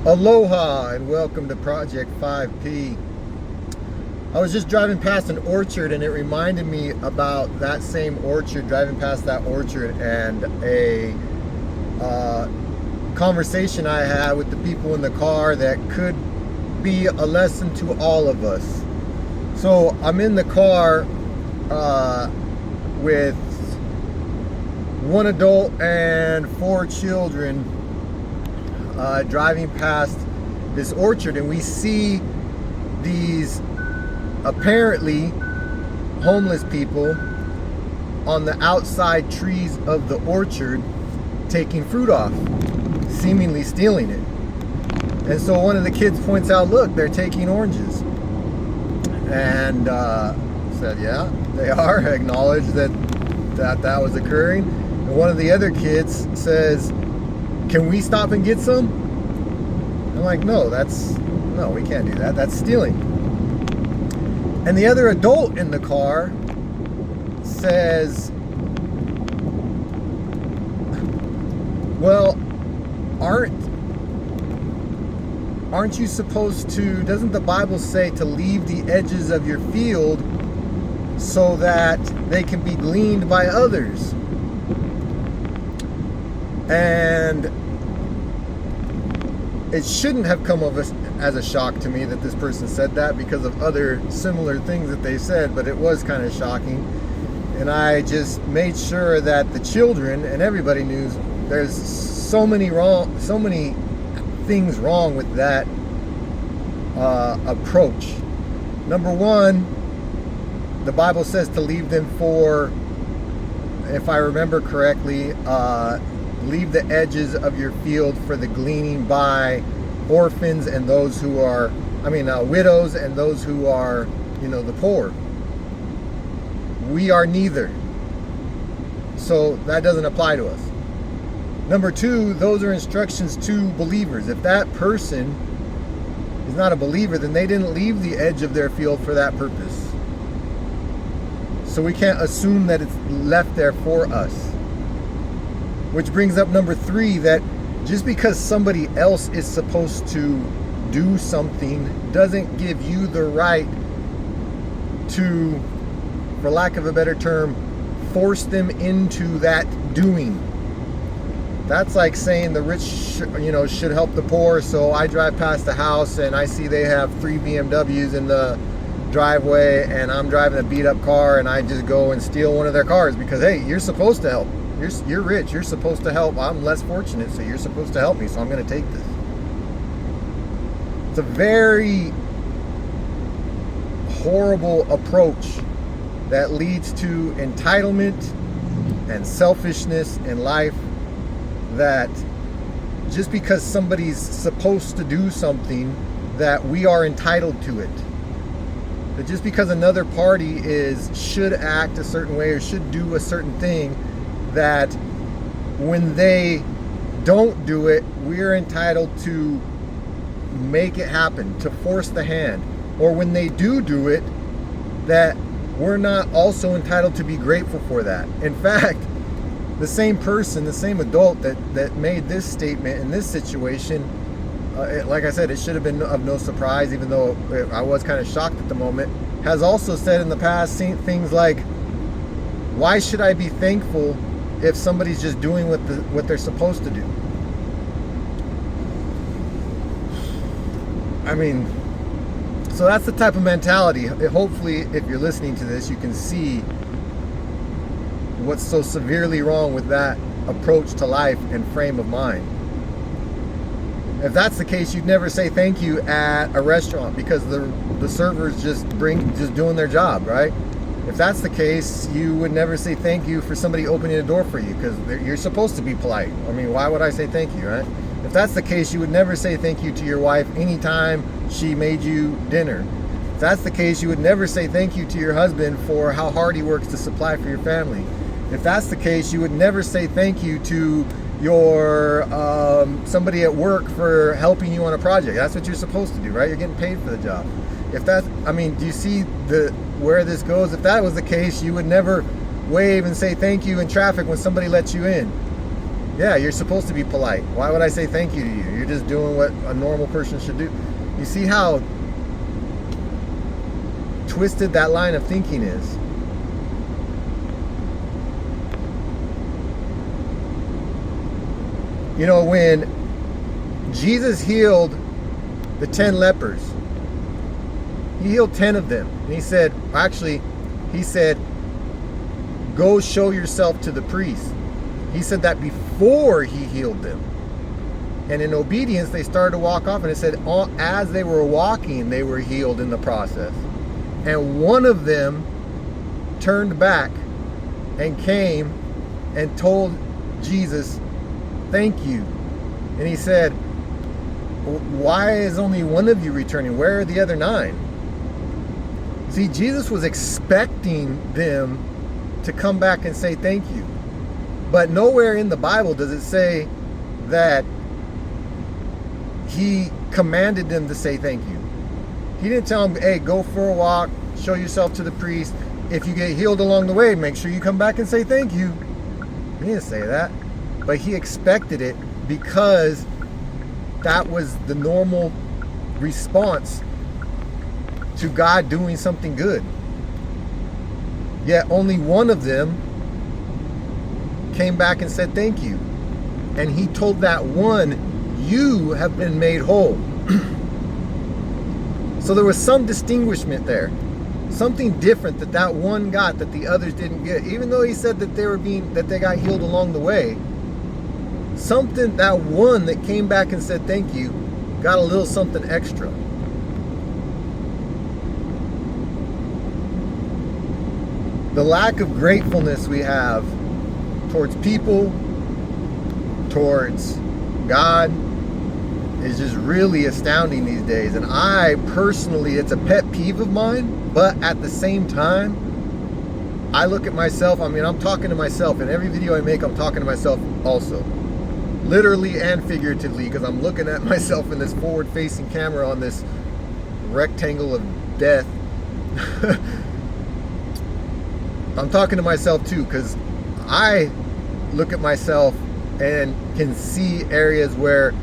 Aloha and welcome to Project 5P. I was just driving past an orchard and it reminded me about that same orchard, driving past that orchard, and a conversation I had with the people in the car that could be a lesson to all of us. So I'm in the car with one adult and 4 children driving past this orchard, and we see these apparently homeless people on the outside trees of the orchard taking fruit off, seemingly stealing it. And so one of the kids points out, look, they're taking oranges. And said, yeah, they are. Acknowledged that was occurring. And one of the other kids says, can we stop and get some? I'm like, no, we can't do that. That's stealing. And the other adult in the car says, well, aren't you supposed to, doesn't the Bible say to leave the edges of your field so that they can be gleaned by others? And it shouldn't have come as a shock to me that this person said that, because of other similar things that they said, but it was kind of shocking. And I just made sure that the children and everybody knew there's so many things wrong with that approach. Number one, the Bible says to leave them for, if I remember correctly, leave the edges of your field for the gleaning by orphans and those who are, widows and those who are, the poor. We are neither. So that doesn't apply to us. Number two, those are instructions to believers. If that person is not a believer, then they didn't leave the edge of their field for that purpose. So we can't assume that it's left there for us. Which brings up number 3, that just because somebody else is supposed to do something doesn't give you the right to, for lack of a better term, force them into that doing. That's like saying the rich should help the poor. So I drive past the house and I see they have 3 BMWs in the driveway and I'm driving a beat up car, and I just go and steal one of their cars because, hey, you're supposed to help. You're rich, you're supposed to help. I'm less fortunate, so you're supposed to help me, so I'm going to take this. It's a very horrible approach that leads to entitlement and selfishness in life, that just because somebody's supposed to do something, that we are entitled to it. That just because another party should act a certain way or should do a certain thing, that when they don't do it, we're entitled to make it happen, to force the hand. Or when they do it, that we're not also entitled to be grateful for that. In fact, the same person, the same adult that made this statement in this situation, like I said, it should have been of no surprise, even though I was kind of shocked at the moment, has also said in the past things like, why should I be thankful if somebody's just doing what they're supposed to do? So that's the type of mentality. Hopefully, if you're listening to this, you can see what's so severely wrong with that approach to life and frame of mind. If that's the case, you'd never say thank you at a restaurant because the server's just doing their job, right? If that's the case, you would never say thank you for somebody opening a door for you because you're supposed to be polite. Why would I say thank you, right? If that's the case, you would never say thank you to your wife anytime she made you dinner. If that's the case, you would never say thank you to your husband for how hard he works to supply for your family. If that's the case, you would never say thank you to your somebody at work for helping you on a project. That's what you're supposed to do, right? You're getting paid for the job. If that's, do you see where this goes? If that was the case, you would never wave and say thank you in traffic when somebody lets you in. Yeah, you're supposed to be polite. Why would I say thank you to you? You're just doing what a normal person should do. You see how twisted that line of thinking is. You know, when Jesus healed the 10 lepers, he healed 10 of them. And he said, go show yourself to the priest. He said that before he healed them. And in obedience, they started to walk off. And it said, as they were walking, they were healed in the process. And one of them turned back and came and told Jesus, thank you. And he said, why is only one of you returning? Where are the other 9? See, Jesus was expecting them to come back and say thank you. But nowhere in the Bible does it say that he commanded them to say thank you. He didn't tell them, hey, go for a walk, show yourself to the priest. If you get healed along the way, make sure you come back and say thank you. He didn't say that. But he expected it because that was the normal response to God doing something good. Yet only one of them came back and said thank you. And he told that one, you have been made whole. So there was some distinguishment there. Something different that one got that the others didn't get. Even though he said that they got healed along the way, something, that one that came back and said thank you got a little something extra. The lack of gratefulness we have towards people, towards God, is just really astounding these days. And I personally, it's a pet peeve of mine, but at the same time, I look at myself, I'm talking to myself. In every video I make, I'm talking to myself also. Literally and figuratively, because I'm looking at myself in this forward-facing camera on this rectangle of death. I'm talking to myself too, because I look at myself and can see areas where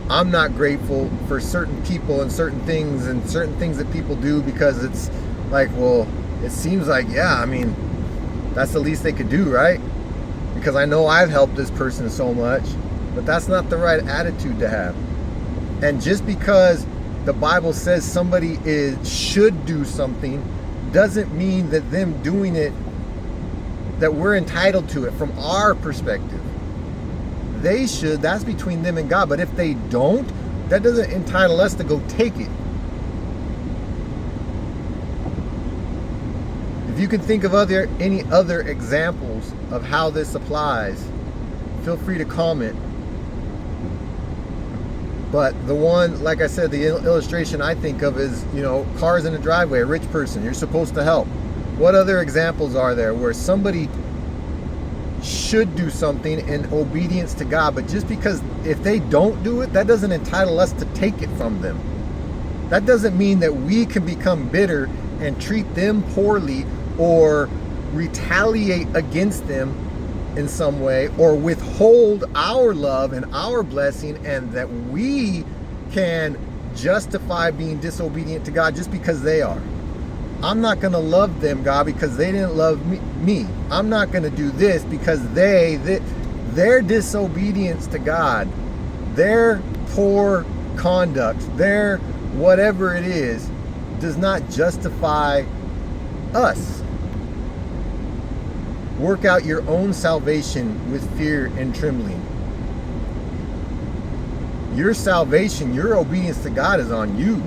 I'm not grateful for certain people and certain things that people do, because it's like, well, it seems like, yeah, that's the least they could do, right? Because I know I've helped this person so much, but that's not the right attitude to have. And just because the Bible says somebody should do something doesn't mean that them doing it, that we're entitled to it from our perspective. They should, that's between them and God. But if they don't, that doesn't entitle us to go take it. If you can think of any other examples of how this applies, feel free to comment. But the one, like I said, the illustration I think of is, cars in a driveway, a rich person, you're supposed to help. What other examples are there where somebody should do something in obedience to God, but just because if they don't do it, that doesn't entitle us to take it from them. That doesn't mean that we can become bitter and treat them poorly or retaliate against them in some way, or withhold our love and our blessing, and that we can justify being disobedient to God just because they are. I'm not going to love them, God, because they didn't love me. I'm not going to do this because their disobedience to God, their poor conduct, their whatever it is, does not justify us. Work out your own salvation with fear and trembling. Your salvation, your obedience to God is on you.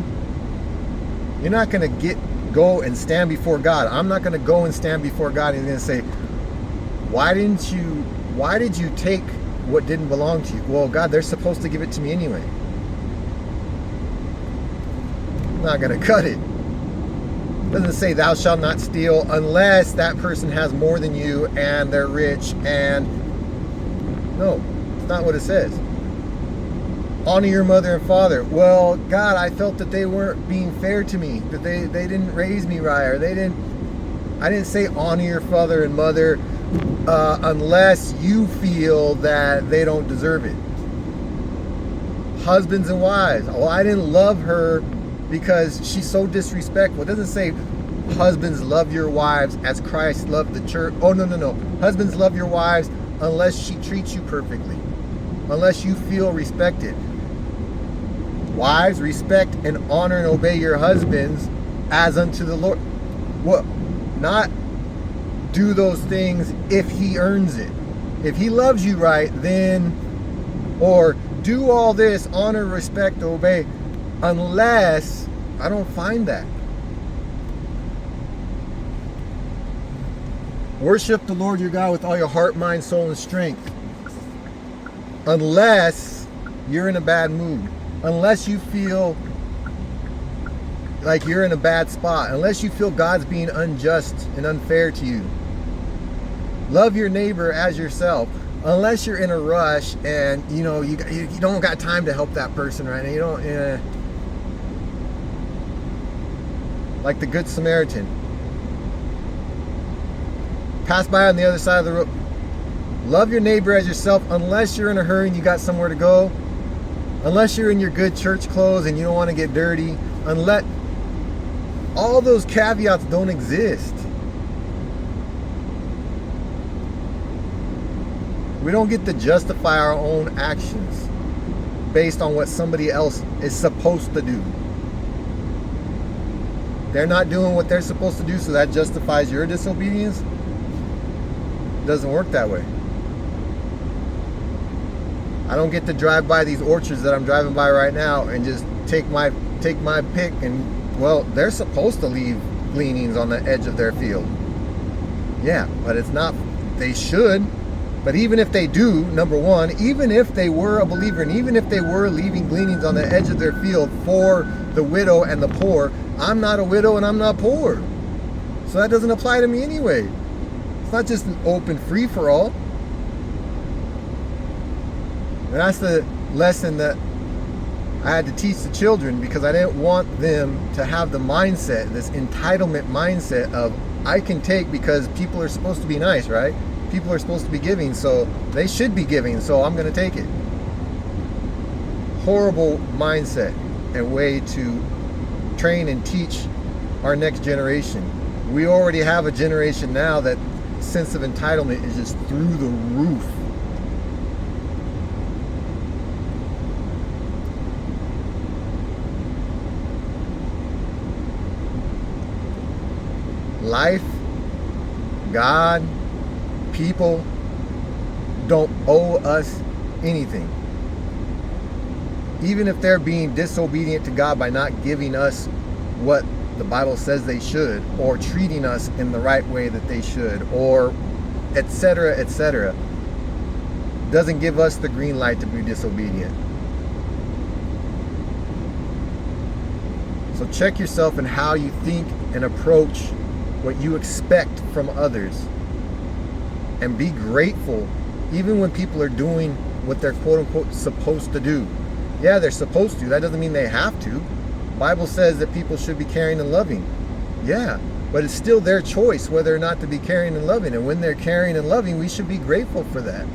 You're not going to go and stand before God. I'm not going to go and stand before God and then say, why did you take what didn't belong to you? Well, God, they're supposed to give it to me anyway. I'm not going to cut it. It doesn't say thou shalt not steal unless that person has more than you and they're rich, and no, it's not what it says. Honor your mother and father. Well, God, I felt that they weren't being fair to me, that they didn't raise me right, or I didn't say honor your father and mother unless you feel that they don't deserve it. Husbands and wives. Oh, I didn't love her because she's so disrespectful. It doesn't say husbands love your wives as Christ loved the church. Oh, no. Husbands love your wives unless she treats you perfectly, unless you feel respected. Wives, respect and honor and obey your husbands as unto the Lord. What? Not do those things if he earns it. If he loves you right, then, or do all this, honor, respect, obey, unless, I don't find that. Worship the Lord your God with all your heart, mind, soul, and strength. Unless you're in a bad mood. Unless you feel like you're in a bad spot. Unless you feel God's being unjust and unfair to you. Love your neighbor as yourself. Unless you're in a rush and you don't got time to help that person right now. You don't, like the Good Samaritan. Pass by on the other side of the road. Love your neighbor as yourself unless you're in a hurry and you got somewhere to go. Unless you're in your good church clothes and you don't want to get dirty. Unless all those caveats don't exist. We don't get to justify our own actions based on what somebody else is supposed to do. They're not doing what they're supposed to do, so that justifies your disobedience. It doesn't work that way. I don't get to drive by these orchards that I'm driving by right now and just take my pick and, well, they're supposed to leave gleanings on the edge of their field. Yeah, but it's not, they should. But even if they do, number one, even if they were a believer and even if they were leaving gleanings on the edge of their field for the widow and the poor, I'm not a widow and I'm not poor. So that doesn't apply to me anyway. It's not just an open free for all. And that's the lesson that I had to teach the children, because I didn't want them to have the mindset, this entitlement mindset of I can take because people are supposed to be nice, right? People are supposed to be giving, so they should be giving, so I'm going to take it. Horrible mindset and way to train and teach our next generation. We already have a generation now that sense of entitlement is just through the roof. Life, God, people don't owe us anything. Even if they're being disobedient to God by not giving us what the Bible says they should, or treating us in the right way that they should, or etc., doesn't give us the green light to be disobedient. So check yourself in how you think and approach what you expect from others. And be grateful even when people are doing what they're quote unquote supposed to do. Yeah, they're supposed to. That doesn't mean they have to. The Bible says that people should be caring and loving. Yeah, but it's still their choice whether or not to be caring and loving. And when they're caring and loving, we should be grateful for that.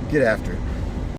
Get after it.